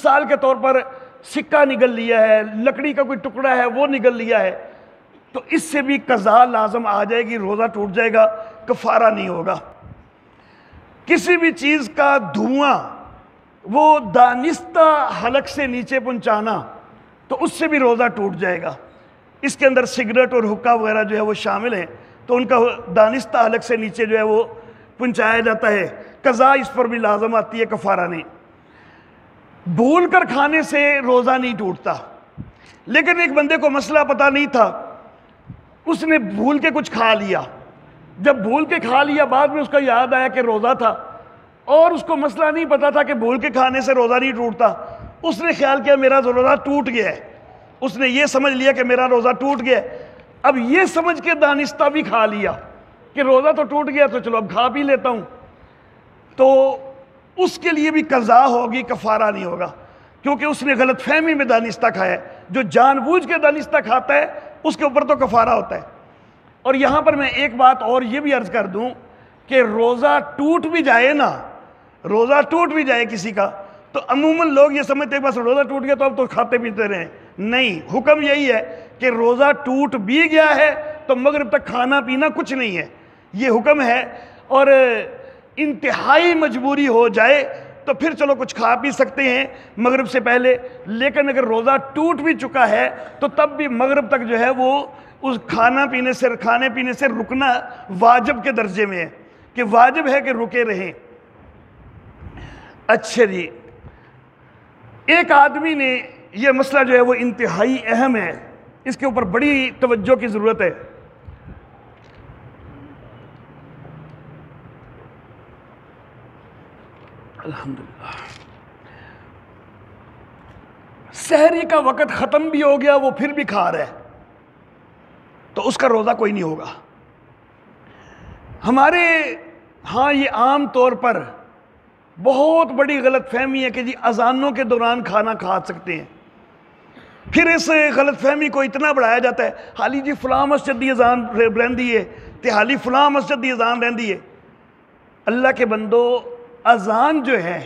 مثال کے طور پر سکہ نگل لیا ہے، لکڑی کا کوئی ٹکڑا ہے وہ نگل لیا ہے، تو اس سے بھی قضا لازم آ جائے گی، روزہ ٹوٹ جائے گا، کفارہ نہیں ہوگا۔ کسی بھی چیز کا دھواں وہ دانستہ حلق سے نیچے پہنچانا، تو اس سے بھی روزہ ٹوٹ جائے گا۔ اس کے اندر سگریٹ اور حقہ وغیرہ جو ہے وہ شامل ہیں، تو ان کا دانستہ حلق سے نیچے جو ہے وہ پہنچایا جاتا ہے، قضا اس پر بھی لازم آتی ہے، کفارہ نہیں۔ بھول کر کھانے سے روزہ نہیں ٹوٹتا، لیکن ایک بندے کو مسئلہ پتہ نہیں تھا، اس نے بھول کے کچھ کھا لیا۔ جب بھول کے کھا لیا، بعد میں اس کا یاد آیا کہ روزہ تھا، اور اس کو مسئلہ نہیں پتا تھا کہ بھول کے کھانے سے روزہ نہیں ٹوٹتا، اس نے خیال کیا میرا روزہ ٹوٹ گیا ہے، اس نے یہ سمجھ لیا کہ میرا روزہ ٹوٹ گیا ہے۔ اب یہ سمجھ کے دانستہ بھی کھا لیا کہ روزہ تو ٹوٹ گیا، تو چلو اب کھا پی لیتا ہوں، تو اس کے لیے بھی قضا ہوگی، کفارہ نہیں ہوگا، کیونکہ اس نے غلط فہمی میں دانستہ کھایا ہے۔ جو جان بوجھ کے دانستہ کھاتا ہے اس کے اوپر تو کفارہ ہوتا ہے۔ اور یہاں پر میں ایک بات اور یہ بھی عرض کر دوں کہ روزہ ٹوٹ بھی جائے نا، روزہ ٹوٹ بھی جائے کسی کا، تو عموماً لوگ یہ سمجھتے ہیں بس روزہ ٹوٹ گیا تو اب تو کھاتے پیتے رہیں۔ نہیں، حکم یہی ہے کہ روزہ ٹوٹ بھی گیا ہے تو مغرب تک کھانا پینا کچھ نہیں ہے، یہ حکم ہے۔ اور انتہائی مجبوری ہو جائے تو پھر چلو کچھ کھا پی سکتے ہیں مغرب سے پہلے، لیکن اگر روزہ ٹوٹ بھی چکا ہے تو تب بھی مغرب تک جو ہے وہ اس کھانے پینے سے رکنا واجب کے درجے میں ہے، کہ واجب ہے کہ رکے رہیں۔ اچھا جی، ایک آدمی نے، یہ مسئلہ جو ہے وہ انتہائی اہم ہے، اس کے اوپر بڑی توجہ کی ضرورت ہے۔ الحمدللہ، سحری کا وقت ختم بھی ہو گیا، وہ پھر بھی کھا رہا ہے، تو اس کا روزہ کوئی نہیں ہوگا۔ ہمارے ہاں یہ عام طور پر بہت بڑی غلط فہمی ہے کہ جی اذانوں کے دوران کھانا کھا سکتے ہیں، پھر اس غلط فہمی کو اتنا بڑھایا جاتا ہے، حالی جی فلاں مسجد دی اذان رہندی ہے تے حالی فلاں مسجد دی اذان رہندی ہے۔ اللہ کے بندو، اذان جو ہے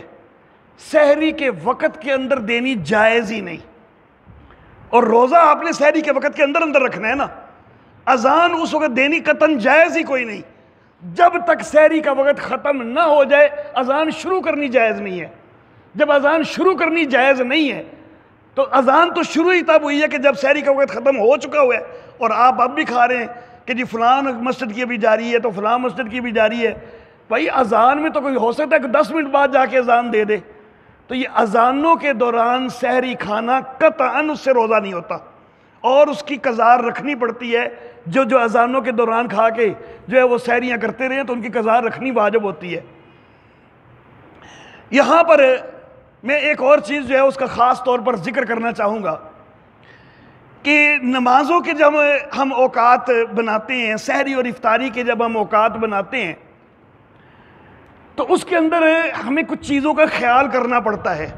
سحری کے وقت کے اندر دینی جائز ہی نہیں، اور روزہ آپ نے سحری کے وقت کے اندر رکھنا ہے نا، اذان اس وقت دینی قطعاً جائز ہی کوئی نہیں۔ جب تک سحری کا وقت ختم نہ ہو جائے اذان شروع کرنی جائز نہیں ہے۔ جب اذان شروع کرنی جائز نہیں ہے تو اذان تو شروع ہی تب ہوئی ہے کہ جب سحری کا وقت ختم ہو چکا ہوا ہے، اور آپ اب بھی کھا رہے ہیں کہ جی فلاں مسجد کی بھی جاری ہے تو فلاں مسجد کی بھی جاری ہے۔ بھائی اذان میں تو کوئی ہو سکتا ہے کہ 10 منٹ بعد جا کے اذان دے دے، تو یہ اذانوں کے دوران سحری کھانا قطعاً اس سے روزہ نہیں ہوتا، اور اس کی قضا رکھنی پڑتی ہے۔ جو اذانوں کے دوران کھا کے جو ہے وہ سحریاں کرتے رہے تو ان کی قضا رکھنی واجب ہوتی ہے۔ یہاں پر میں ایک اور چیز جو ہے اس کا خاص طور پر ذکر کرنا چاہوں گا کہ نمازوں کے جب ہم اوقات بناتے ہیں، سحری اور افطاری کے جب ہم اوقات بناتے ہیں، تو اس کے اندر ہمیں کچھ چیزوں کا خیال کرنا پڑتا ہے۔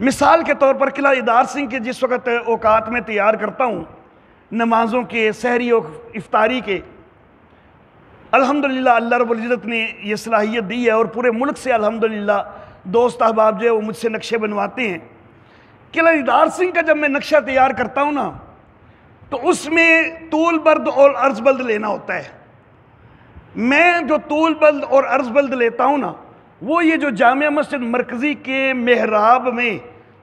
مثال کے طور پر قلعہ ادار سنگھ کے جس وقت اوقات میں تیار کرتا ہوں نمازوں کے، سحری اور افطاری کے، الحمدللہ اللہ رب العزت نے یہ صلاحیت دی ہے، اور پورے ملک سے الحمدللہ دوست احباب جو ہے وہ مجھ سے نقشے بنواتے ہیں۔ قلعہ ادار سنگھ کا جب میں نقشہ تیار کرتا ہوں نا، تو اس میں طول برد اور عرض بلد لینا ہوتا ہے۔ میں جو طول بلد اور عرض بلد لیتا ہوں نا، وہ یہ جو جامع مسجد مرکزی کے محراب میں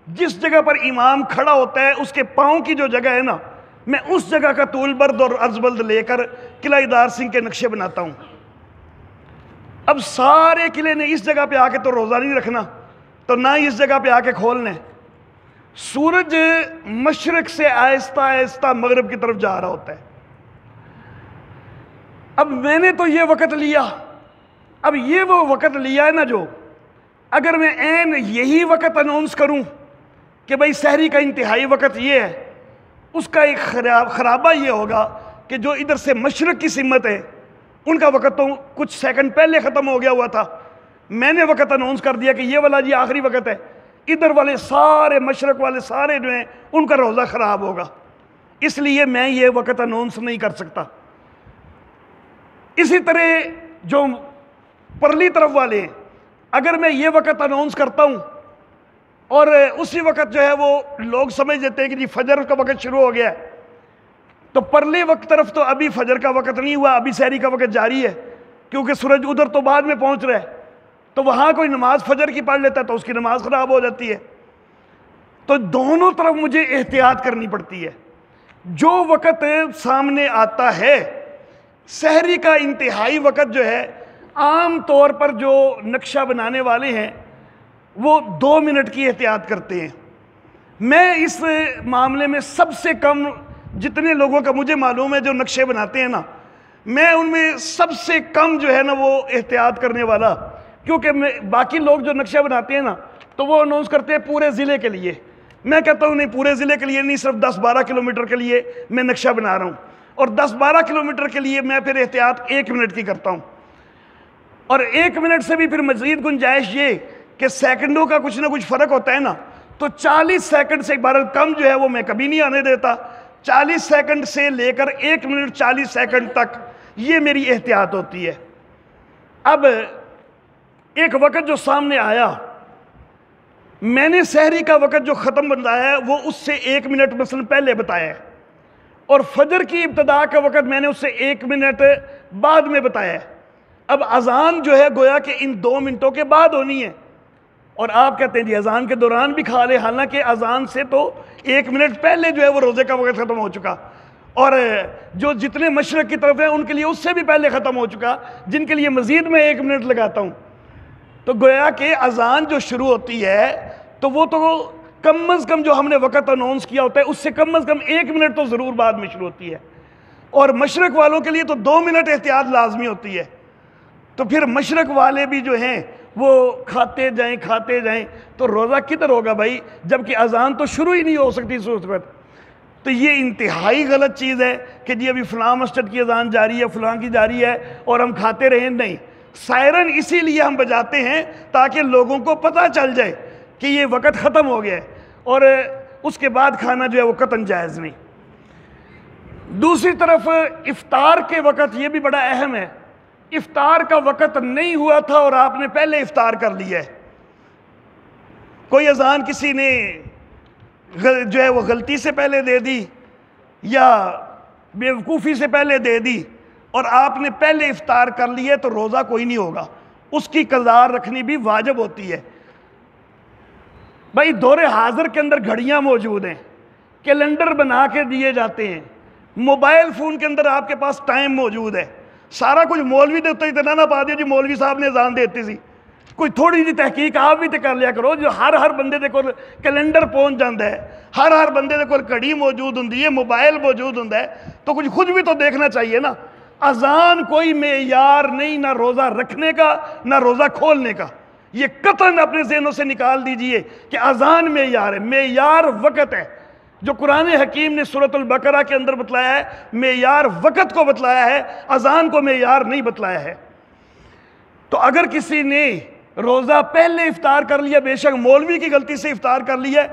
جس جگہ پر امام کھڑا ہوتا ہے اس کے پاؤں کی جو جگہ ہے نا، میں اس جگہ کا طول برد اور عرض بلد لے کر قلعہ ادار سنگھ کے نقشے بناتا ہوں۔ اب سارے قلعے نے اس جگہ پہ آ کے تو روزہ نہیں رکھنا، تو نہ اس جگہ پہ آ کے کھولنا ہے۔ سورج مشرق سے آہستہ آہستہ مغرب کی طرف جا رہا ہوتا ہے۔ اب میں نے تو یہ وقت لیا، اب یہ وہ وقت لیا ہے نا، جو اگر میں عین یہی وقت اناؤنس کروں کہ بھئی سحری کا انتہائی وقت یہ ہے، اس کا ایک خرابہ یہ ہوگا کہ جو ادھر سے مشرق کی سمت ہے ان کا وقت تو کچھ سیکنڈ پہلے ختم ہو گیا ہوا تھا، میں نے وقت اناؤنس کر دیا کہ یہ والا جی آخری وقت ہے، ادھر والے سارے مشرق والے سارے جو ہیں ان کا روزہ خراب ہوگا، اس لیے میں یہ وقت اناؤنس نہیں کر سکتا۔ اسی طرح جو پرلی طرف والے ہیں، اگر میں یہ وقت اناؤنس کرتا ہوں اور اسی وقت جو ہے وہ لوگ سمجھ لیتے ہیں کہ جی فجر کا وقت شروع ہو گیا ہے، تو پرلے وقت طرف تو ابھی فجر کا وقت نہیں ہوا، ابھی سحری کا وقت جاری ہے، کیونکہ سورج ادھر تو بعد میں پہنچ رہا ہے، تو وہاں کوئی نماز فجر کی پڑھ لیتا ہے تو اس کی نماز خراب ہو جاتی ہے۔ تو دونوں طرف مجھے احتیاط کرنی پڑتی ہے۔ جو وقت سامنے آتا ہے، سحری کا انتہائی وقت جو ہے، عام طور پر جو نقشہ بنانے والے ہیں وہ 2 منٹ کی احتیاط کرتے ہیں۔ میں اس معاملے میں سب سے کم، جتنے لوگوں کا مجھے معلوم ہے جو نقشے بناتے ہیں نا، میں ان میں سب سے کم جو ہے نا وہ احتیاط کرنے والا، کیونکہ باقی لوگ جو نقشہ بناتے ہیں نا تو وہ اناؤنس کرتے ہیں پورے ضلع کے لیے، میں کہتا ہوں نہیں، پورے ضلع کے لیے نہیں، صرف 10-12 کلومیٹر کے لیے میں نقشہ بنا رہا ہوں، اور 10-12 کلومیٹر کے لیے میں پھر احتیاط 1 منٹ کی کرتا ہوں، اور 1 منٹ سے بھی پھر مزید گنجائش یہ کہ سیکنڈوں کا کچھ نہ کچھ فرق ہوتا ہے نا، تو 40 سیکنڈ سے بہرحال کم جو ہے وہ میں کبھی نہیں آنے دیتا، 40 سیکنڈ سے لے کر 1 منٹ 40 سیکنڈ تک یہ میری احتیاط ہوتی ہے۔ اب ایک وقت جو سامنے آیا، میں نے سحری کا وقت جو ختم بتایا ہے وہ اس سے 1 منٹ مثلا پہلے بتایا ہے، اور فجر کی ابتدا کا وقت میں نے اس سے 1 منٹ بعد میں بتایا ہے۔ اب اذان جو ہے گویا کہ ان 2 منٹوں کے بعد ہونی ہے، اور آپ کہتے ہیں جی اذان کے دوران بھی کھا لے، حالانکہ اذان سے تو 1 منٹ پہلے جو ہے وہ روزے کا وقت ختم ہو چکا، اور جو جتنے مشرق کی طرف ہیں ان کے لیے اس سے بھی پہلے ختم ہو چکا، جن کے لیے مزید میں 1 منٹ لگاتا ہوں۔ تو گویا کہ اذان جو شروع ہوتی ہے تو وہ تو کم از کم جو ہم نے وقت اناؤنس کیا ہوتا ہے اس سے کم از کم 1 منٹ تو ضرور بعد میں شروع ہوتی ہے، اور مشرق والوں کے لیے تو 2 منٹ احتیاط لازمی ہوتی ہے۔ تو پھر مشرق والے بھی جو ہیں وہ کھاتے جائیں تو روزہ کدھر ہوگا بھائی، جبکہ اذان تو شروع ہی نہیں ہو سکتی اس وقت۔ تو یہ انتہائی غلط چیز ہے کہ جی ابھی فلاں مسجد کی اذان جاری ہے، فلاں کی جاری ہے اور ہم کھاتے رہیں، نہیں، سائرن اسی لیے ہم بجاتے ہیں تاکہ لوگوں کو پتہ چل جائے کہ یہ وقت ختم ہو گیا ہے، اور اس کے بعد کھانا جو ہے وہ قطعاً جائز نہیں۔ دوسری طرف افطار کے وقت یہ بھی بڑا اہم ہے، افطار کا وقت نہیں ہوا تھا اور آپ نے پہلے افطار کر لیا ہے، کوئی اذان کسی نے جو ہے وہ غلطی سے پہلے دے دی یا بیوقوفی سے پہلے دے دی اور آپ نے پہلے افطار کر لیا تو روزہ کوئی نہیں ہوگا، اس کی قضا رکھنی بھی واجب ہوتی ہے۔ بھائی دور حاضر کے اندر گھڑیاں موجود ہیں، کیلنڈر بنا کے دیے جاتے ہیں، موبائل فون کے اندر آپ کے پاس ٹائم موجود ہے، سارا کچھ مولوی دے اتنا اتنا نہ پا دیا جی مولوی صاحب نے اذان دیتی سی، کوئی تھوڑی جی تحقیق آپ بھی تے کر لیا کرو، جو ہر بندے دے کول کیلنڈر پہنچ جاندہ ہے، ہر بندے دے کول گھڑی موجود ہوندی ہے، موبائل موجود ہوندا ہے، تو کچھ خود بھی تو دیکھنا چاہیے نا۔ اذان کوئی معیار نہیں، نہ روزہ رکھنے کا نہ روزہ کھولنے کا، یہ قطعاً اپنے ذہنوں سے نکال دیجئے کہ اذان معیار ہے، معیار وقت ہے، جو قرآن حکیم نے سورۃ البقرہ کے اندر بتلایا ہے، معیار وقت کو بتلایا ہے، اذان کو معیار نہیں بتلایا ہے۔ تو اگر کسی نے روزہ پہلے افطار کر لیا، بے شک مولوی کی غلطی سے افطار کر لیا،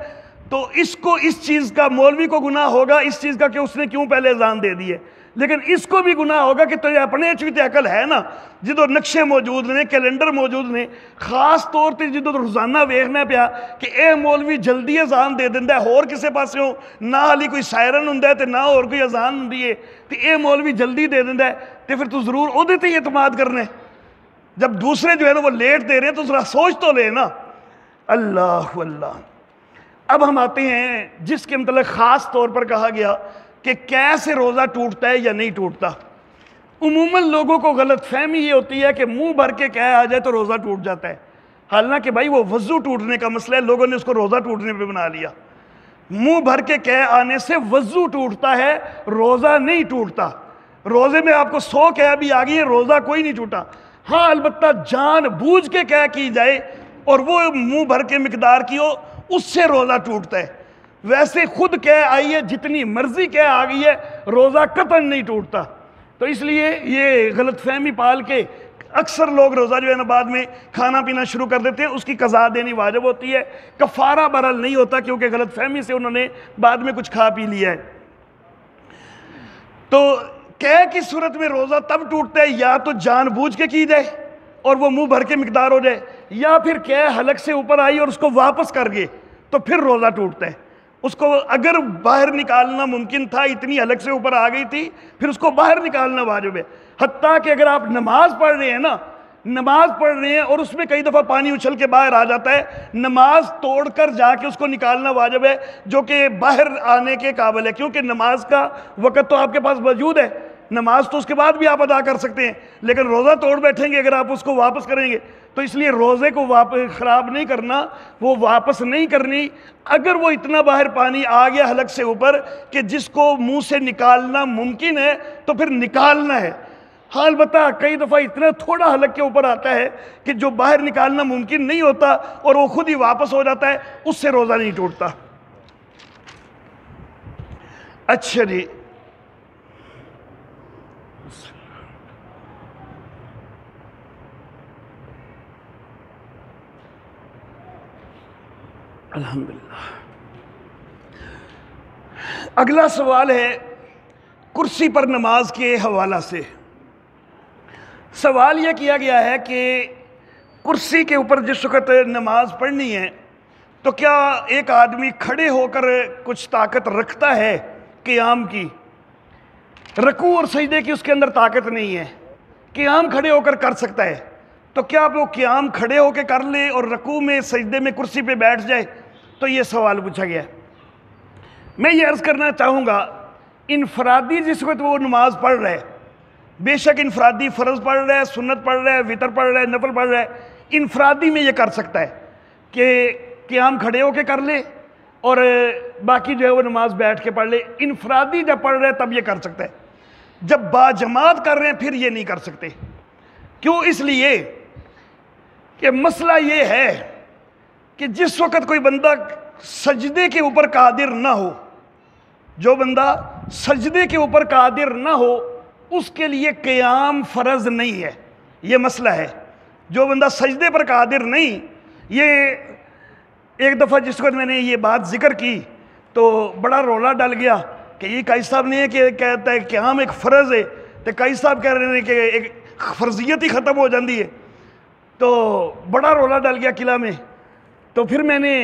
تو اس کو اس چیز کا، مولوی کو گناہ ہوگا اس چیز کا کہ اس نے کیوں پہلے اذان دے دی ہے، لیکن اس کو بھی گناہ ہوگا کہ تجھے اپنے چویتے عقل ہے نا، جدو نقشے موجود نے، کیلنڈر موجود نے، خاص طور تے جدو روزانہ ویکھنا پیا کہ اے مولوی جلدی اذان دے دیندا ہے، اور کسے پاسوں نہ علی کوئی سائرن ہوندا ہے تے نہ اور کوئی اذان ہوندی ہے، تے اے مولوی جلدی دے دیندا ہے، تے پھر تو ضرور اودے تے اعتماد کرنا ہے۔ جب دوسرے جو ہے نا وہ لیٹ دے رہے ہیں تو ذرا سوچ تو لے نا۔ اللہ اللہ۔ اب ہم آتے ہیں جس کے متعلق خاص طور پر کہا گیا کہ کیسے روزہ ٹوٹتا ہے یا نہیں ٹوٹتا۔ عموماً لوگوں کو غلط فہمی یہ ہوتی ہے کہ منہ بھر کے کہہ آ جائے تو روزہ ٹوٹ جاتا ہے، حالانکہ بھائی وہ وضو ٹوٹنے کا مسئلہ ہے، لوگوں نے اس کو روزہ ٹوٹنے پہ بنا لیا۔ منہ بھر کے کہہ آنے سے وضو ٹوٹتا ہے، روزہ نہیں ٹوٹتا۔ روزے میں آپ کو 100 کہہ بھی آ گئی ہے، روزہ کوئی نہیں ٹوٹا۔ ہاں البتہ جان بوجھ کے کہہ کی جائے اور وہ منہ بھر کے مقدار کی ہو، اس سے روزہ ٹوٹتا ہے۔ ویسے خود کہہ آئی ہے، جتنی مرضی کہہ آ گئی ہے، روزہ قطعاً نہیں ٹوٹتا۔ تو اس لیے یہ غلط فہمی پال کے اکثر لوگ روزہ جو ہے نا بعد میں کھانا پینا شروع کر دیتے ہیں، اس کی قضا دینی واجب ہوتی ہے، کفارہ بہرحال نہیں ہوتا، کیونکہ غلط فہمی سے انہوں نے بعد میں کچھ کھا پی لیا ہے۔ تو کہہ کی صورت میں روزہ تب ٹوٹتا ہے یا تو جان بوجھ کے کی جائے اور وہ منہ بھر کے مقدار ہو جائے، یا پھر کہہ حلق سے اوپر آئی اور اس کو واپس کر گئے تو پھر روزہ ٹوٹتا ہے. اس کو اگر باہر نکالنا ممکن تھا، اتنی حلق سے اوپر آ گئی تھی، پھر اس کو باہر نکالنا واجب ہے. حتیٰ کہ اگر آپ نماز پڑھ رہے ہیں نا، نماز پڑھ رہے ہیں اور اس میں کئی دفعہ پانی اچھل کے باہر آ جاتا ہے، نماز توڑ کر جا کے اس کو نکالنا واجب ہے، جو کہ باہر آنے کے قابل ہے، کیونکہ نماز کا وقت تو آپ کے پاس موجود ہے، نماز تو اس کے بعد بھی آپ ادا کر سکتے ہیں، لیکن روزہ توڑ بیٹھیں گے اگر آپ اس کو واپس کریں گے تو اس لیے روزے کو خراب نہیں کرنا، وہ واپس نہیں کرنی. اگر وہ اتنا باہر پانی آ گیا حلق سے اوپر کہ جس کو منہ سے نکالنا ممکن ہے تو پھر نکالنا ہے. ہاں البتہ کئی دفعہ اتنا تھوڑا حلق کے اوپر آتا ہے کہ جو باہر نکالنا ممکن نہیں ہوتا اور وہ خود ہی واپس ہو جاتا ہے، اس سے روزہ نہیں ٹوٹتا. اچھا جی، الحمدللہ. اگلا سوال ہے کرسی پر نماز کے حوالہ سے. سوال یہ کیا گیا ہے کہ کرسی کے اوپر جس وقت نماز پڑھنی ہے تو کیا ایک آدمی کھڑے ہو کر کچھ طاقت رکھتا ہے قیام کی؟ رکوع اور سجدے کی اس کے اندر طاقت نہیں ہے، قیام کھڑے ہو کر کر سکتا ہے، تو کیا وہ قیام کھڑے ہو کے کر لے اور رکوع میں سجدے میں کرسی پہ بیٹھ جائے؟ تو یہ سوال پوچھا گیا. میں یہ عرض کرنا چاہوں گا، انفرادی جس وقت وہ نماز پڑھ رہا ہے، بے شک انفرادی فرض پڑھ رہا ہے، سنت پڑھ رہا ہے، وتر پڑھ رہا ہے، نفل پڑھ رہا ہے، انفرادی میں یہ کر سکتا ہے کہ قیام کھڑے ہو کے کر لے اور باقی جو ہے وہ نماز بیٹھ کے پڑھ لے. انفرادی جب پڑھ رہا ہے تب یہ کر سکتا ہے، جب با جماعت کر رہے ہیں پھر یہ نہیں کر سکتے. کیوں؟ اس لیے کہ مسئلہ یہ ہے کہ جس وقت کوئی بندہ سجدے کے اوپر قادر نہ ہو، جو بندہ سجدے کے اوپر قادر نہ ہو اس کے لیے قیام فرض نہیں ہے. یہ مسئلہ ہے. جو بندہ سجدے پر قادر نہیں، یہ ایک دفعہ جس وقت میں نے یہ بات ذکر کی تو بڑا رولا ڈل گیا کہ یہ قاضی صاحب نے کہ کہتا ہے قیام ایک فرض ہے، تو قاضی صاحب کہہ رہے ہیں کہ ایک فرضیت ہی ختم ہو جاتی ہے. تو بڑا رولا ڈل گیا قلعہ میں. تو پھر میں نے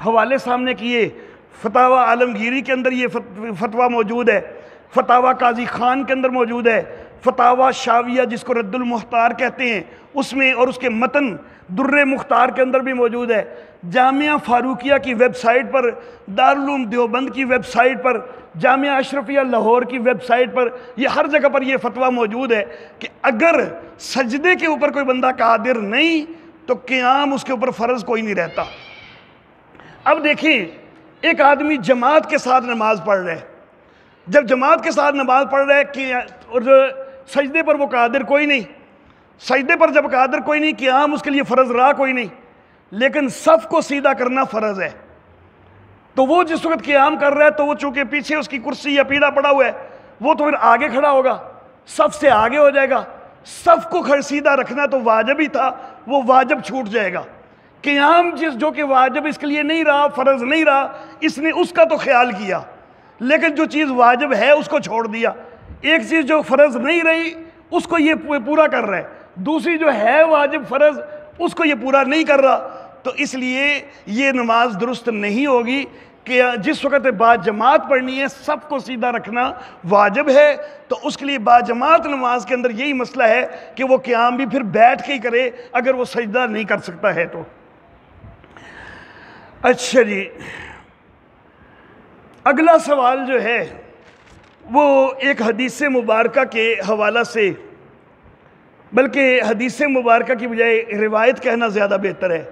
حوالے سامنے کیے، فتاوی عالمگیری کے اندر یہ فتویٰ موجود ہے، فتاوی قاضی خان کے اندر موجود ہے، فتاوی شاویہ جس کو رد المختار کہتے ہیں اس میں، اور اس کے متن در مختار کے اندر بھی موجود ہے. جامعہ فاروقیہ کی ویب سائٹ پر، دارالعلوم دیوبند کی ویب سائٹ پر، جامعہ اشرفیہ لاہور کی ویب سائٹ پر، یہ ہر جگہ پر یہ فتویٰ موجود ہے کہ اگر سجدے کے اوپر کوئی بندہ قادر نہیں تو قیام اس کے اوپر فرض کوئی نہیں رہتا. اب دیکھیں، ایک آدمی جماعت کے ساتھ نماز پڑھ رہا ہے، جب جماعت کے ساتھ نماز پڑھ رہا ہے کہ اور سجدے پر وہ قادر کوئی نہیں، سجدے پر جب قادر کوئی نہیں، قیام اس کے لیے فرض رہا کوئی نہیں، لیکن صف کو سیدھا کرنا فرض ہے. تو وہ جس وقت قیام کر رہا ہے تو وہ چونکہ پیچھے اس کی کرسی یا پیڑا پڑا ہوا ہے، وہ تو پھر آگے کھڑا ہوگا، صف سے آگے ہو جائے گا. صف کو سیدھا رکھنا تو واجب ہی تھا، وہ واجب چھوٹ جائے گا. قیام جو کہ واجب اس کے لیے نہیں رہا، فرض نہیں رہا، اس نے اس کا تو خیال کیا، لیکن جو چیز واجب ہے اس کو چھوڑ دیا. ایک چیز جو فرض نہیں رہی اس کو یہ پورا کر رہا ہے، دوسری جو ہے واجب فرض اس کو یہ پورا نہیں کر رہا. تو اس لیے یہ نماز درست نہیں ہوگی کہ جس وقت با جماعت پڑھنی ہے سب کو سیدھا رکھنا واجب ہے. تو اس کے لیے با جماعت نماز کے اندر یہی مسئلہ ہے کہ وہ قیام بھی پھر بیٹھ کے ہی کرے اگر وہ سجدہ نہیں کر سکتا ہے تو. اچھا جی، اگلا سوال جو ہے وہ ایک حدیث مبارکہ کے حوالہ سے، بلکہ حدیث مبارکہ کی بجائے روایت کہنا زیادہ بہتر ہے،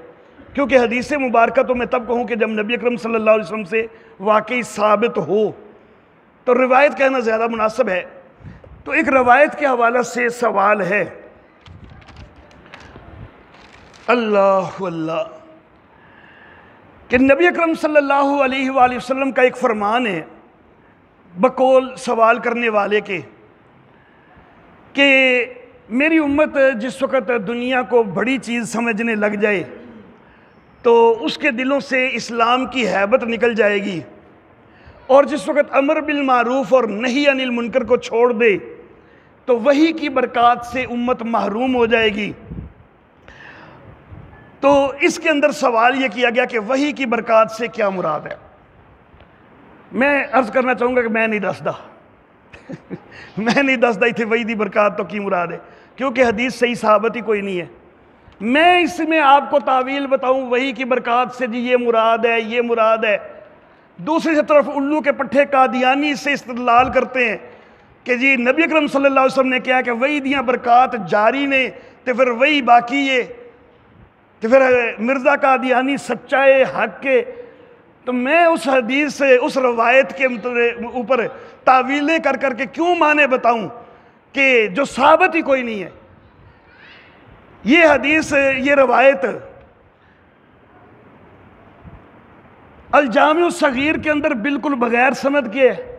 کیونکہ حدیث مبارکہ تو میں تب کہوں کہ جب نبی اکرم صلی اللہ علیہ وسلم سے واقعی ثابت ہو، تو روایت کہنا زیادہ مناسب ہے. تو ایک روایت کے حوالہ سے سوال ہے، اللہ اللہ، کہ نبی اکرم صلی اللہ علیہ وآلہ وسلم کا ایک فرمان ہے بقول سوال کرنے والے کے کہ میری امت جس وقت دنیا کو بڑی چیز سمجھنے لگ جائے تو اس کے دلوں سے اسلام کی ہیبت نکل جائے گی، اور جس وقت امر بالمعروف اور نہی عن المنکر کو چھوڑ دے تو وحی کی برکات سے امت محروم ہو جائے گی. تو اس کے اندر سوال یہ کیا گیا کہ وحی کی برکات سے کیا مراد ہے؟ میں عرض کرنا چاہوں گا کہ میں نہیں دسدا میں نہیں دسدا تھے وحی دی برکات تو کی مراد ہے، کیونکہ حدیث صحیح صحابت ہی کوئی نہیں ہے۔ میں اس میں آپ کو تعویل بتاؤں وحی کی برکات سے جی یہ مراد ہے، یہ مراد ہے، دوسری طرف الو کے پٹھے قادیانی اس سے استدلال کرتے ہیں کہ جی نبی اکرم صلی اللہ علیہ وسلم نے کہا کہ وحی دیاں برکات جاری نے تے پھر وحی باقی ہے، تو پھر مرزا قادیانی سچائے حق کے۔ تو میں اس حدیث سے اس روایت کے اوپر تعویلیں کر کر کے کیوں معنی بتاؤں کہ جو ثابت ہی کوئی نہیں ہے۔ یہ حدیث، یہ روایت الجامع الصغیر کے اندر بالکل بغیر سند کے ہے،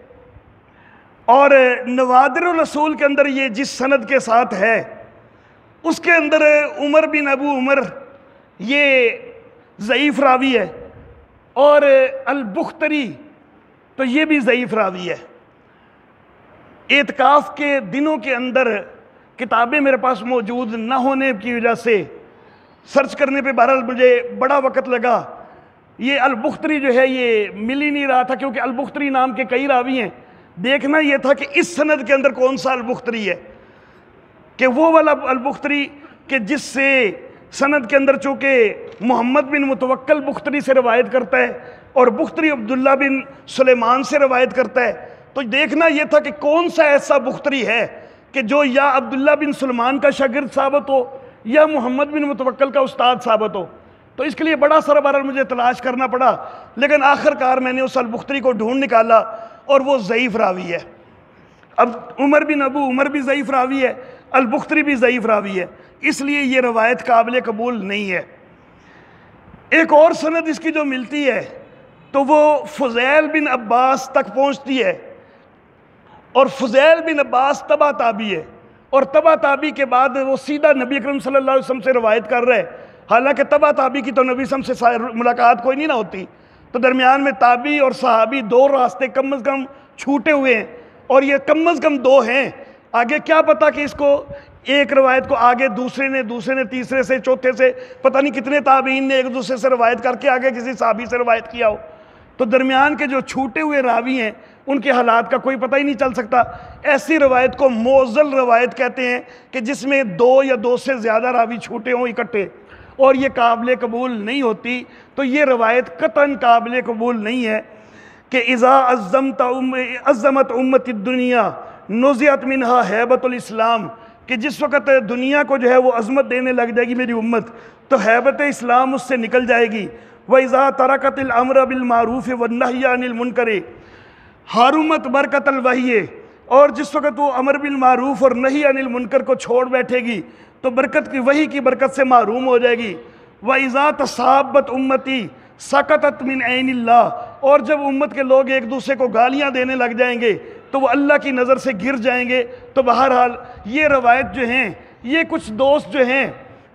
اور نوادر الرسول کے اندر یہ جس سند کے ساتھ ہے اس کے اندر عمر بن ابو عمر یہ ضعیف راوی ہے، اور البختری تو یہ بھی ضعیف راوی ہے۔ اعتکاف کے دنوں کے اندر کتابیں میرے پاس موجود نہ ہونے کی وجہ سے سرچ کرنے پہ بہرحال مجھے بڑا وقت لگا۔ یہ البختری جو ہے یہ مل ہی نہیں رہا تھا، کیونکہ البختری نام کے کئی راوی ہیں۔ دیکھنا یہ تھا کہ اس سند کے اندر کون سا البختری ہے، کہ وہ والا البختری کہ جس سے سند کے اندر چونکہ محمد بن متوکل بختری سے روایت کرتا ہے اور بختری عبداللہ بن سلیمان سے روایت کرتا ہے، تو دیکھنا یہ تھا کہ کون سا ایسا بختری ہے کہ جو یا عبداللہ بن سلیمان کا شاگرد ثابت ہو یا محمد بن متوکل کا استاد ثابت ہو۔ تو اس کے لیے بڑا سارا بہرحال مجھے تلاش کرنا پڑا، لیکن آخر کار میں نے اس البختری کو ڈھونڈ نکالا اور وہ ضعیف راوی ہے۔ اب عمر بن ابو عمر بھی ضعیف راوی ہے، البختری بھی ضعیف راوی ہے، اس لیے یہ روایت قابل قبول نہیں ہے۔ ایک اور سند اس کی جو ملتی ہے تو وہ فضیل بن عباس تک پہنچتی ہے، اور فضیل بن عباس تبع تابعی ہے، اور تبع تابعی کے بعد وہ سیدھا نبی اکرم صلی اللہ علیہ وسلم سے روایت کر رہے، حالانکہ تبع تابعی کی تو نبی وسلم سے ملاقات کوئی نہیں نہ ہوتی، تو درمیان میں تابعی اور صحابی دو راستے کم از کم چھوٹے ہوئے ہیں، اور یہ کم از کم دو ہیں۔ آگے کیا پتا کہ اس کو ایک روایت کو آگے دوسرے نے تیسرے سے چوتھے سے پتہ نہیں کتنے تابعین نے ایک دوسرے سے روایت کر کے آگے کسی صحابی سے روایت کیا ہو، تو درمیان کے جو چھوٹے ہوئے راوی ہیں ان کے حالات کا کوئی پتہ ہی نہیں چل سکتا۔ ایسی روایت کو معضل روایت کہتے ہیں کہ جس میں دو یا دو سے زیادہ راوی چھوٹے ہوں اکٹھے، اور یہ قابل قبول نہیں ہوتی۔ تو یہ روایت قطعاً قابل قبول نہیں ہے کہ اذا عظمت امت الدنیا نزعت منہا ہیبت الاسلام، کہ جس وقت دنیا کو جو ہے وہ عظمت دینے لگ جائے گی میری امت تو ہیبت اسلام اس سے نکل جائے گی۔ وَإِذَا تَرَكَتِ الْأَمْرَ بِالْمَعْرُوفِ وَالنَّهْيَ عَنِ الْمُنْكَرِ حَرُمَتْ بَرْكَةَ الْوَحْيِ، اور جس وقت وہ امر بالمعروف اور نہی عن المنکر کو چھوڑ بیٹھے گی تو برکت کی وحی کی برکت سے محروم ہو جائے گی۔ وَإِذَا تَصَابَتْ أُمَّتِي سَقَطَتْ مِنْ عَيْنِ اللَّهِ، اور جب امت کے لوگ ایک دوسرے کو گالیاں دینے لگ جائیں گے تو وہ اللہ کی نظر سے گر جائیں گے۔ تو بہرحال یہ روایت جو ہیں، یہ کچھ دوست جو ہیں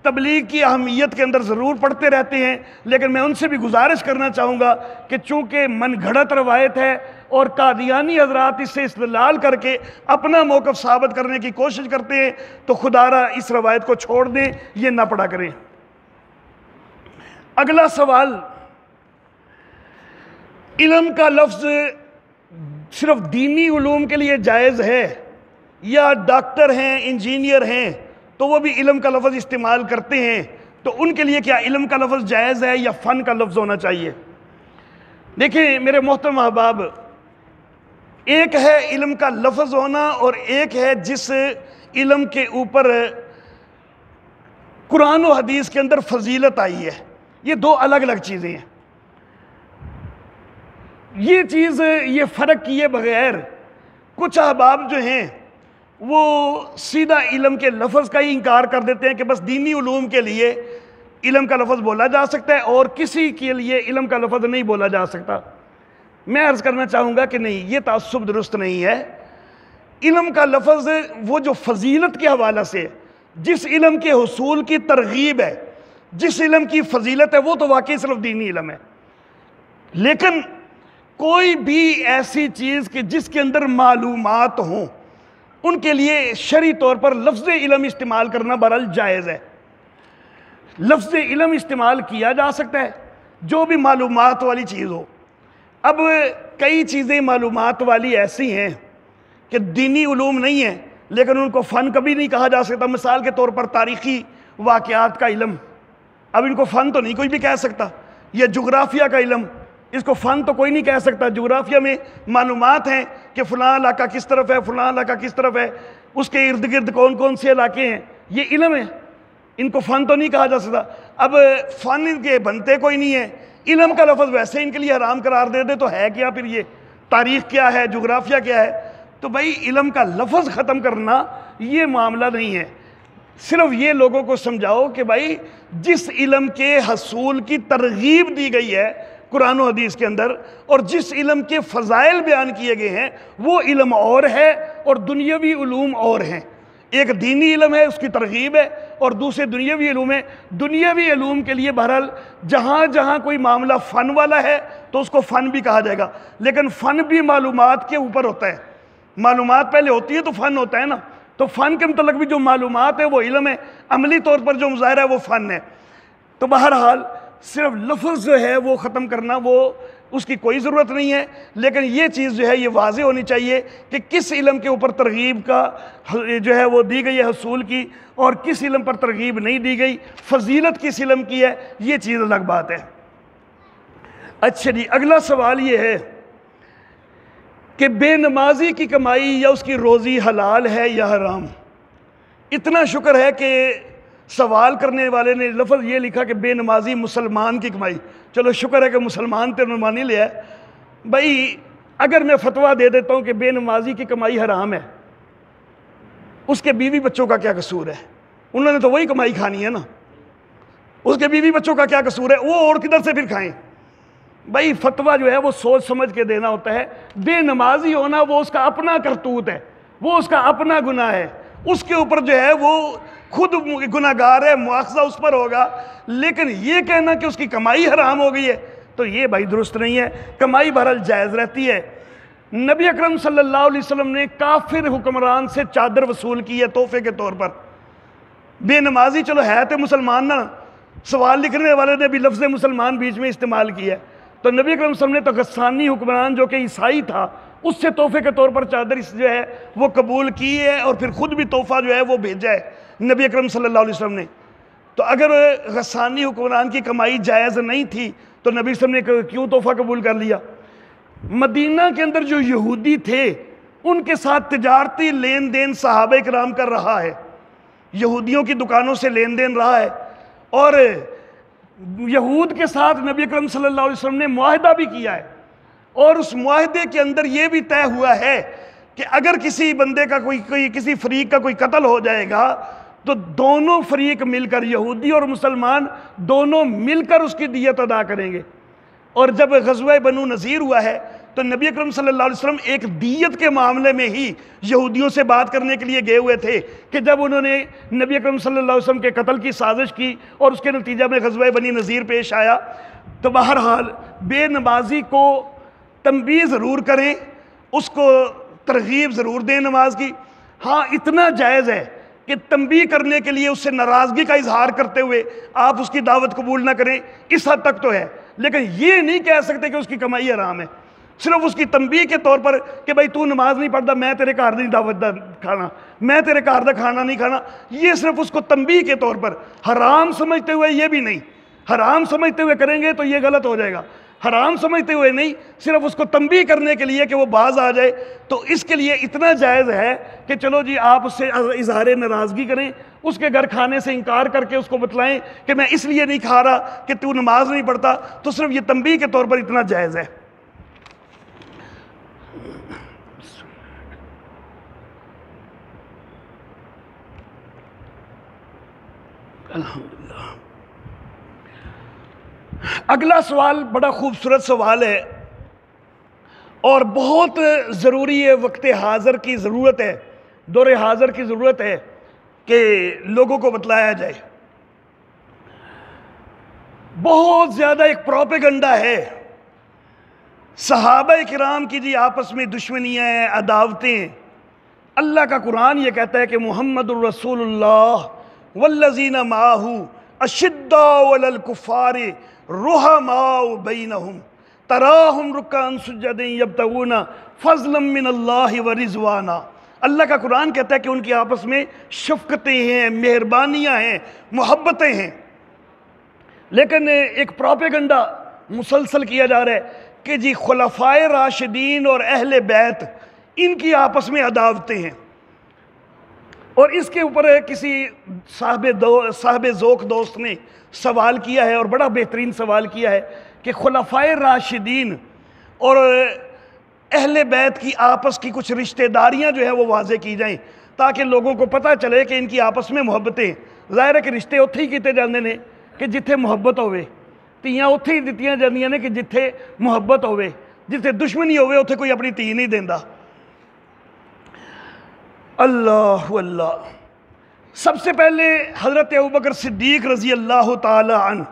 تبلیغ کی اہمیت کے اندر ضرور پڑھتے رہتے ہیں، لیکن میں ان سے بھی گزارش کرنا چاہوں گا کہ چونکہ من گھڑت روایت ہے اور قادیانی حضرات اس سے استدلال کر کے اپنا موقف ثابت کرنے کی کوشش کرتے ہیں، تو خدا را اس روایت کو چھوڑ دیں، یہ نہ پڑھا کریں۔ اگلا سوال، علم کا لفظ صرف دینی علوم کے لیے جائز ہے یا ڈاکٹر ہیں انجینئر ہیں تو وہ بھی علم کا لفظ استعمال کرتے ہیں، تو ان کے لیے کیا علم کا لفظ جائز ہے یا فن کا لفظ ہونا چاہیے؟ دیکھیں میرے محترم احباب، ایک ہے علم کا لفظ ہونا اور ایک ہے جس علم کے اوپر قرآن و حدیث کے اندر فضیلت آئی ہے، یہ دو الگ الگ چیزیں ہیں۔ یہ چیز، یہ فرق کیے بغیر کچھ احباب جو ہیں وہ سیدھا علم کے لفظ کا ہی انکار کر دیتے ہیں کہ بس دینی علوم کے لیے علم کا لفظ بولا جا سکتا ہے اور کسی کے لیے علم کا لفظ نہیں بولا جا سکتا۔ میں عرض کرنا چاہوں گا کہ نہیں، یہ تعصب درست نہیں ہے۔ علم کا لفظ وہ جو فضیلت کے حوالہ سے، جس علم کے حصول کی ترغیب ہے، جس علم کی فضیلت ہے، وہ تو واقعی صرف دینی علم ہے۔ لیکن کوئی بھی ایسی چیز کہ جس کے اندر معلومات ہوں، ان کے لیے شرعی طور پر لفظ علم استعمال کرنا بہرحال جائز ہے۔ لفظ علم استعمال کیا جا سکتا ہے جو بھی معلومات والی چیز ہو۔ اب کئی چیزیں معلومات والی ایسی ہیں کہ دینی علوم نہیں ہیں لیکن ان کو فن کبھی نہیں کہا جا سکتا۔ مثال کے طور پر تاریخی واقعات کا علم، اب ان کو فن تو نہیں کوئی بھی کہہ سکتا۔ یا جغرافیہ کا علم، اس کو فن تو کوئی نہیں کہہ سکتا۔ جغرافیہ میں معلومات ہیں کہ فلاں علاقہ کس طرف ہے، فلاں علاقہ کس طرف ہے، اس کے ارد گرد کون کون سے علاقے ہیں، یہ علم ہے، ان کو فن تو نہیں کہا جا سکتا۔ اب فن ان کے بنتے کوئی نہیں ہے، علم کا لفظ ویسے ان کے لیے حرام قرار دے دے تو ہے کیا پھر؟ یہ تاریخ کیا ہے، جغرافیہ کیا ہے؟ تو بھائی علم کا لفظ ختم کرنا یہ معاملہ نہیں ہے۔ صرف یہ لوگوں کو سمجھاؤ کہ بھائی جس علم کے حصول کی ترغیب دی گئی ہے قرآن و حدیث کے اندر، اور جس علم کے فضائل بیان کیے گئے ہیں، وہ علم اور ہے اور دنیاوی علوم اور ہیں۔ ایک دینی علم ہے، اس کی ترغیب ہے، اور دوسرے دنیاوی علوم ہے۔ دنیاوی علوم کے لیے بہرحال جہاں جہاں کوئی معاملہ فن والا ہے تو اس کو فن بھی کہا جائے گا، لیکن فن بھی معلومات کے اوپر ہوتا ہے۔ معلومات پہلے ہوتی ہے تو فن ہوتا ہے نا، تو فن کے متعلق بھی جو معلومات ہے وہ علم ہے، عملی طور پر جو مظاہرہ ہے وہ فن ہے۔ تو بہرحال صرف لفظ جو ہے وہ ختم کرنا وہ اس کی کوئی ضرورت نہیں ہے، لیکن یہ چیز جو ہے یہ واضح ہونی چاہیے کہ کس علم کے اوپر ترغیب کا جو ہے وہ دی گئی ہے حصول کی، اور کس علم پر ترغیب نہیں دی گئی، فضیلت کس علم کی ہے، یہ چیز الگ بات ہے۔ اچھا جی، اگلا سوال یہ ہے کہ بے نمازی کی کمائی یا اس کی روزی حلال ہے یا حرام؟ اتنا شکر ہے کہ سوال کرنے والے نے لفظ یہ لکھا کہ بے نمازی مسلمان کی کمائی۔ چلو شکر ہے کہ مسلمان تے مان ہی لیا ہے۔ بھائی اگر میں فتویٰ دے دیتا ہوں کہ بے نمازی کی کمائی حرام ہے، اس کے بیوی بچوں کا کیا قصور ہے؟ انہوں نے تو وہی کمائی کھانی ہے نا، اس کے بیوی بچوں کا کیا قصور ہے؟ وہ اور کدھر سے پھر کھائیں؟ بھائی فتویٰ جو ہے وہ سوچ سمجھ کے دینا ہوتا ہے۔ بے نمازی ہونا وہ اس کا اپنا کرتوت ہے، وہ اس کا اپنا گناہ ہے، اس کے اوپر جو ہے وہ خود گناہگار ہے، مواخذہ اس پر ہوگا۔ لیکن یہ کہنا کہ اس کی کمائی حرام ہو گئی ہے تو یہ بھائی درست نہیں ہے۔ کمائی بہرحال جائز رہتی ہے۔ نبی اکرم صلی اللہ علیہ وسلم نے کافر حکمران سے چادر وصول کی ہے تحفے کے طور پر۔ بے نمازی چلو ہے تو مسلمان نا، سوال لکھنے والے نے بھی لفظ مسلمان بیچ میں استعمال کیا ہے، تو نبی اکرم صلی اللہ علیہ وسلم نے تو غسانی حکمران جو کہ عیسائی تھا اس سے تحفے کے طور پر چادر جو ہے وہ قبول کی ہے، اور پھر خود بھی تحفہ جو ہے وہ بھیجا ہے نبی اکرم صلی اللہ علیہ وسلم نے۔ تو اگر غسانی حکمران کی کمائی جائز نہیں تھی تو نبی صلی اللہ علیہ وسلم نے کیوں تحفہ قبول کر لیا؟ مدینہ کے اندر جو یہودی تھے ان کے ساتھ تجارتی لین دین صحابہ کرام کر رہا ہے، یہودیوں کی دکانوں سے لین دین رہا ہے، اور یہود کے ساتھ نبی اکرم صلی اللہ علیہ وسلم نے معاہدہ بھی کیا ہے، اور اس معاہدے کے اندر یہ بھی طے ہوا ہے کہ اگر کسی بندے کا کسی فریق کا کوئی قتل ہو جائے گا تو دونوں فریق مل کر، یہودی اور مسلمان دونوں مل کر اس کی دیت ادا کریں گے۔ اور جب غزوہ بنو نذیر ہوا ہے تو نبی اکرم صلی اللہ علیہ وسلم ایک دیت کے معاملے میں ہی یہودیوں سے بات کرنے کے لیے گئے ہوئے تھے کہ جب انہوں نے نبی اکرم صلی اللہ علیہ وسلم کے قتل کی سازش کی اور اس کے نتیجہ میں غزوہ بنی نذیر پیش آیا۔ تو بہرحال بے نمازی کو تنبیہ ضرور کریں، اس کو ترغیب ضرور دیں نماز کی۔ ہاں اتنا جائز ہے کہ تنبیہ کرنے کے لیے اس سے ناراضگی کا اظہار کرتے ہوئے آپ اس کی دعوت قبول نہ کریں، اس حد تک تو ہے، لیکن یہ نہیں کہہ سکتے کہ اس کی کمائی حرام ہے۔ صرف اس کی تنبیہ کے طور پر کہ بھائی تو نماز نہیں پڑھتا، میں تیرے گھر نہیں دعوت کھانا، میں تیرے گھر دا کھانا نہیں کھانا، یہ صرف اس کو تنبیہ کے طور پر، حرام سمجھتے ہوئے یہ بھی نہیں۔ حرام سمجھتے ہوئے کریں گے تو یہ غلط ہو جائے گا، حرام سمجھتے ہوئے نہیں، صرف اس کو تنبیہ کرنے کے لیے کہ وہ باز آ جائے، تو اس کے لیے اتنا جائز ہے کہ چلو جی آپ اس سے اظہار ناراضگی کریں، اس کے گھر کھانے سے انکار کر کے اس کو بتلائیں کہ میں اس لیے نہیں کھا رہا کہ تو نماز نہیں پڑھتا، تو صرف یہ تنبیہ کے طور پر اتنا جائز ہے۔ الحمدللہ۔ اگلا سوال بڑا خوبصورت سوال ہے اور بہت ضروری ہے، وقت حاضر کی ضرورت ہے، دور حاضر کی ضرورت ہے کہ لوگوں کو بتلایا جائے۔ بہت زیادہ ایک پروپیگنڈا ہے، صحابہ کرام کی جی آپس میں دشمنیاں ہیں، عداوتیں۔ اللہ کا قرآن یہ کہتا ہے کہ محمد الرسول اللہ والذین معہ اشداء علی الکفار رحماء بینہم تراہم رکعا سجدا یبتغون فضلا من اللہ ورضوانا۔ اللہ کا قرآن کہتا ہے کہ ان کی آپس میں شفقتیں ہیں، مہربانیاں ہیں، محبتیں ہیں، لیکن ایک پروپیگنڈا مسلسل کیا جا رہا ہے کہ جی خلفائے راشدین اور اہل بیت ان کی آپس میں عداوتیں ہیں۔ اور اس کے اوپر کسی صاحب ذوق دوست نے سوال کیا ہے، اور بڑا بہترین سوال کیا ہے کہ خلفائے راشدین اور اہل بیت کی آپس کی کچھ رشتہ داریاں جو ہیں وہ واضح کی جائیں تاکہ لوگوں کو پتہ چلے کہ ان کی آپس میں محبتیں۔ ظاہر ہے کہ رشتے اتھے ہی کیتے جاندے نے کہ جتھے محبت ہوئے، تیاں اتھے ہی دتیاں جاندیاں نے کہ جتھے محبت ہوئے، جتھے دشمنی ہوئے اتھے کوئی اپنی تی نہیں دیندا۔ اللہ اللہ۔ سب سے پہلے حضرت ابوبکر صدیق رضی اللہ تعالی عنہ،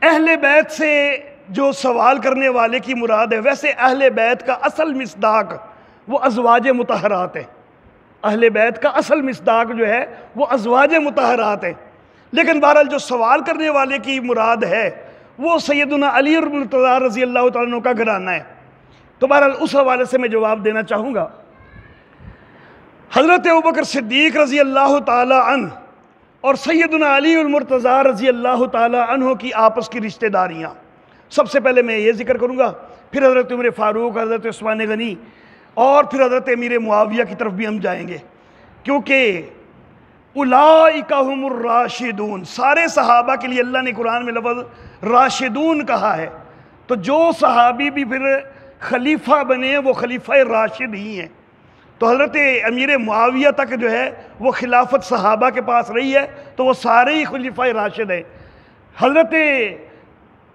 اہل بیت سے جو سوال کرنے والے کی مراد ہے، ویسے اہل بیت کا اصل مصداق وہ ازواج مطہرات ہے۔ اہل بیت کا اصل مصداق جو ہے وہ ازواج مطہرات ہے، لیکن بہرحال جو سوال کرنے والے کی مراد ہے وہ سیدنا علی المرتضیٰ رضی اللہ تعالیٰ عنہ کا گھرانہ ہے۔ تو بہرحال اس حوالے سے میں جواب دینا چاہوں گا۔ حضرت ابوبکر صدیق رضی اللہ تعالی عنہ اور سیدنا علی المرتضیٰ رضی اللہ تعالی عنہ کی آپس کی رشتہ داریاں، سب سے پہلے میں یہ ذکر کروں گا، پھر حضرت عمر فاروق، حضرت عثمان غنی، اور پھر حضرت امیر معاویہ کی طرف بھی ہم جائیں گے، کیونکہ اولئک ہم الراشدون، سارے صحابہ کے لیے اللہ نے قرآن میں لفظ راشدون کہا ہے، تو جو صحابی بھی پھر خلیفہ بنے وہ خلیفہ راشد ہی ہیں۔ تو حضرت امیر معاویہ تک جو ہے وہ خلافت صحابہ کے پاس رہی ہے، تو وہ سارے ہی خلیفہ راشد ہیں۔ حضرت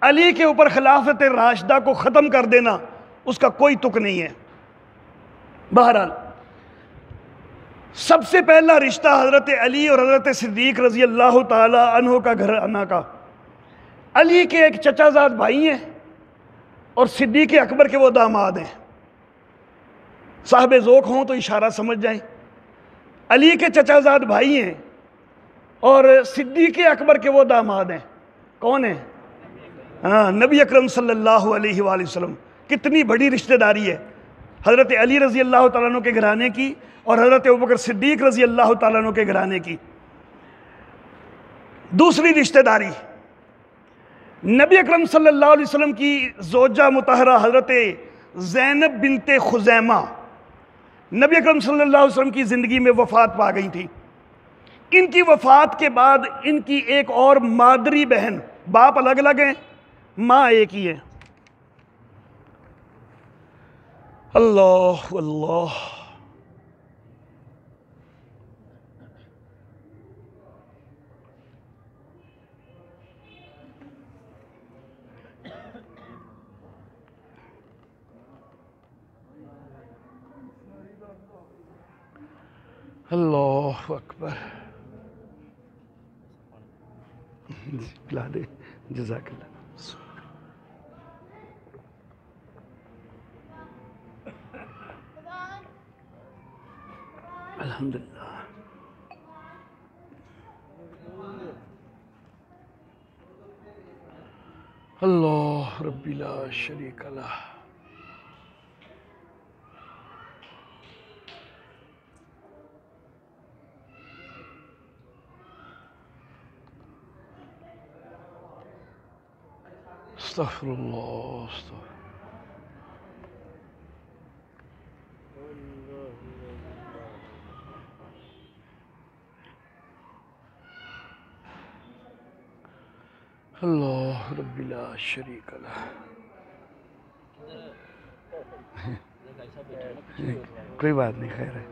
علی کے اوپر خلافت راشدہ کو ختم کر دینا اس کا کوئی تک نہیں ہے۔ بہرحال سب سے پہلا رشتہ حضرت علی اور حضرت صدیق رضی اللہ تعالی عنہ کا گھرانہ کا، علی کے ایک چچا زاد بھائی ہیں اور صدیق اکبر کے وہ داماد ہیں۔ صاحب ذوق ہوں تو اشارہ سمجھ جائیں، علی کے چچا زاد بھائی ہیں اور صدیق اکبر کے وہ داماد ہیں۔ کون ہیں؟ نبی اکرم صلی اللہ علیہ وآلہ وسلم۔ کتنی بڑی رشتہ داری ہے حضرت علی رضی اللہ تعالیٰ عنہ کے گھرانے کی اور حضرت ابوبکر صدیق رضی اللہ تعالیٰ عنہ کے گھرانے کی۔ دوسری رشتہ داری، نبی اکرم صلی اللہ علیہ وسلم کی زوجہ مطہرہ حضرت زینب بنت خزیمہ نبی اکرم صلی اللہ علیہ وسلم کی زندگی میں وفات پا گئی تھی۔ ان کی وفات کے بعد ان کی ایک اور مادری بہن، باپ الگ الگ ہیں، ماں ایک ہی ہے۔ اللہ اللہ۔ اللہ اکبر۔ پلا دے، جزاک اللہ۔ الحمدللہ۔ اللہ ربی لا شریک لہ۔ استغفر اللہ، استغفر اللہ ربی لا شریک لہ۔ کوئی بات نہیں، خیر ہے۔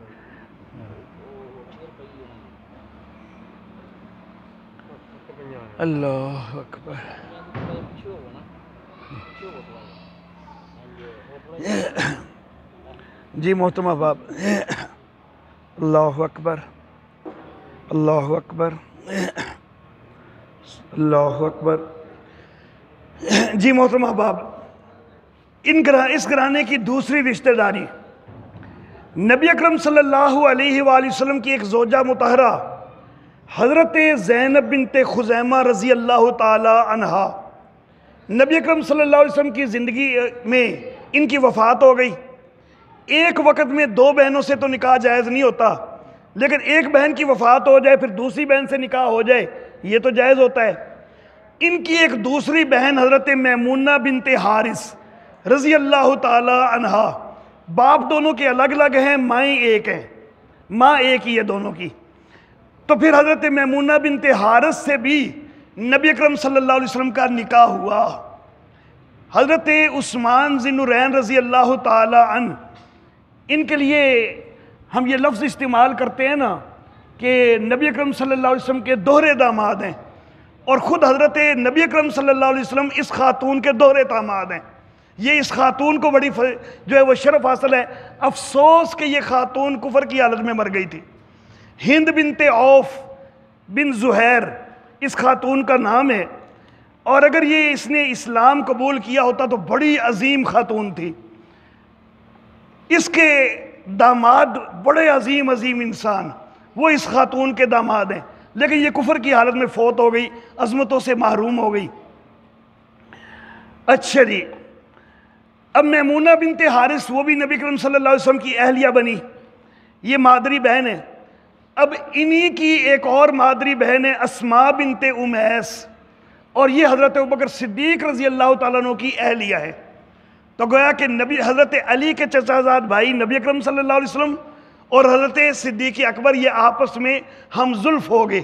اللہ اکبر۔ جی محترم احباب، اللہ اکبر، اللہ اکبر، اللہ اکبر۔ جی محترم احباب، اس گھرانے کی دوسری رشتہ داری، نبی اکرم صلی اللہ علیہ وآلہ وسلم کی ایک زوجہ مطہرہ حضرت زینب بنت خزیمہ رضی اللہ تعالی عنہا، نبی اکرم صلی اللہ علیہ وسلم کی زندگی میں ان کی وفات ہو گئی۔ ایک وقت میں دو بہنوں سے تو نکاح جائز نہیں ہوتا، لیکن ایک بہن کی وفات ہو جائے پھر دوسری بہن سے نکاح ہو جائے یہ تو جائز ہوتا ہے۔ ان کی ایک دوسری بہن حضرت میمونہ بنت حارث رضی اللہ تعالی عنہا، باپ دونوں کے الگ الگ ہیں، مائیں ایک ہیں، ماں ایک ہی ہے دونوں کی۔ تو پھر حضرت میمونہ بنت حارث سے بھی نبی اکرم صلی اللہ علیہ وسلم کا نکاح ہوا۔ حضرت عثمان ذی النورین رضی اللہ تعالی عنہ، ان کے لیے ہم یہ لفظ استعمال کرتے ہیں نا کہ نبی اکرم صلی اللہ علیہ وسلم کے دوہرے داماد ہیں، اور خود حضرت نبی اکرم صلی اللہ علیہ وسلم اس خاتون کے دوہرے داماد ہیں۔ یہ اس خاتون کو بڑی جو ہے وہ شرف حاصل ہے۔ افسوس کہ یہ خاتون کفر کی حالت میں مر گئی تھی۔ ہند بنت عوف بن زہیر اس خاتون کا نام ہے، اور اگر یہ اس نے اسلام قبول کیا ہوتا تو بڑی عظیم خاتون تھی۔ اس کے داماد بڑے عظیم انسان، وہ اس خاتون کے داماد ہیں، لیکن یہ کفر کی حالت میں فوت ہو گئی، عظمتوں سے محروم ہو گئی۔ اچھا جی، اب میمونہ بنت حارث وہ بھی نبی کریم صلی اللہ علیہ وسلم کی اہلیہ بنی، یہ مادری بہن ہے۔ اب انہی کی ایک اور مادری بہن ہے اسماء بنت امیس، اور یہ حضرت ابوبکر صدیق رضی اللہ تعالیٰ عنہ کی اہلیہ ہے۔ تو گویا کہ حضرت علی کے چچا زاد بھائی نبی اکرم صلی اللہ علیہ وسلم اور حضرت صدیق اکبر یہ آپس میں ہم زلف ہو گئے۔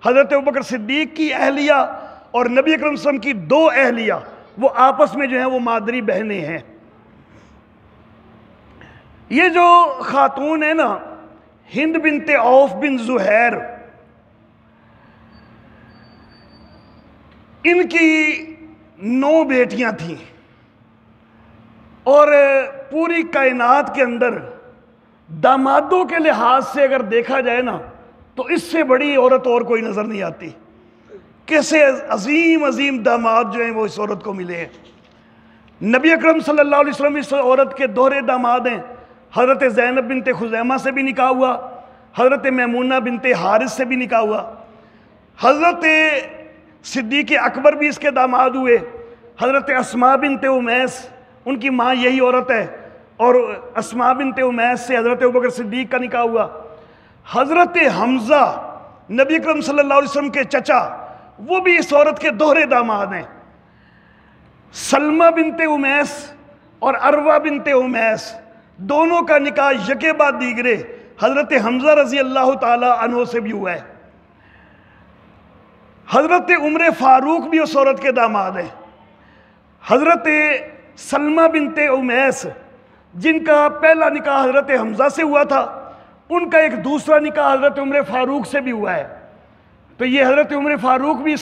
حضرت ابوبکر صدیق کی اہلیہ اور نبی اکرم صلی اللہ علیہ وسلم کی دو اہلیہ وہ آپس میں جو ہیں وہ مادری بہنیں ہیں۔ یہ جو خاتون ہے نا ہند بنت عوف بن زہیر، ان کی 9 بیٹیاں تھیں، اور پوری کائنات کے اندر دامادوں کے لحاظ سے اگر دیکھا جائے نا تو اس سے بڑی عورت اور کوئی نظر نہیں آتی۔ کیسے عظیم داماد جو ہیں وہ اس عورت کو ملے ہیں۔ نبی اکرم صلی اللہ علیہ وسلم اس عورت کے دوہرے داماد ہیں۔ حضرت زینب بنت خزیمہ سے بھی نکاح ہوا، حضرت میمونہ بنت حارث سے بھی نکاح ہوا، حضرت صدیق اکبر بھی اس کے داماد ہوئے، حضرت اسماء بنت امیس ان کی ماں یہی عورت ہے، اور اسماء بنت امیس سے حضرت ابوبکر صدیق کا نکاح ہوا۔ حضرت حمزہ نبی اکرم صلی اللہ علیہ وسلم کے چچا، وہ بھی اس عورت کے دوہرے داماد ہیں۔ سلمہ بنت امیس اور عروہ بنت امیس دونوں کا نکاح یکے بعد دیگرے حضرت حمزہ رضی اللہ تعالی عنہ سے بھی ہوا ہے۔ حضرت عمر فاروق بھی اس عورت کے داماد ہیں۔ حضرت سلمہ بنت امیس جن کا پہلا نکاح حضرت حمزہ سے ہوا تھا، ان کا ایک دوسرا نکاح حضرت عمر فاروق سے بھی ہوا ہے۔ تو یہ حضرت عمر فاروق بھی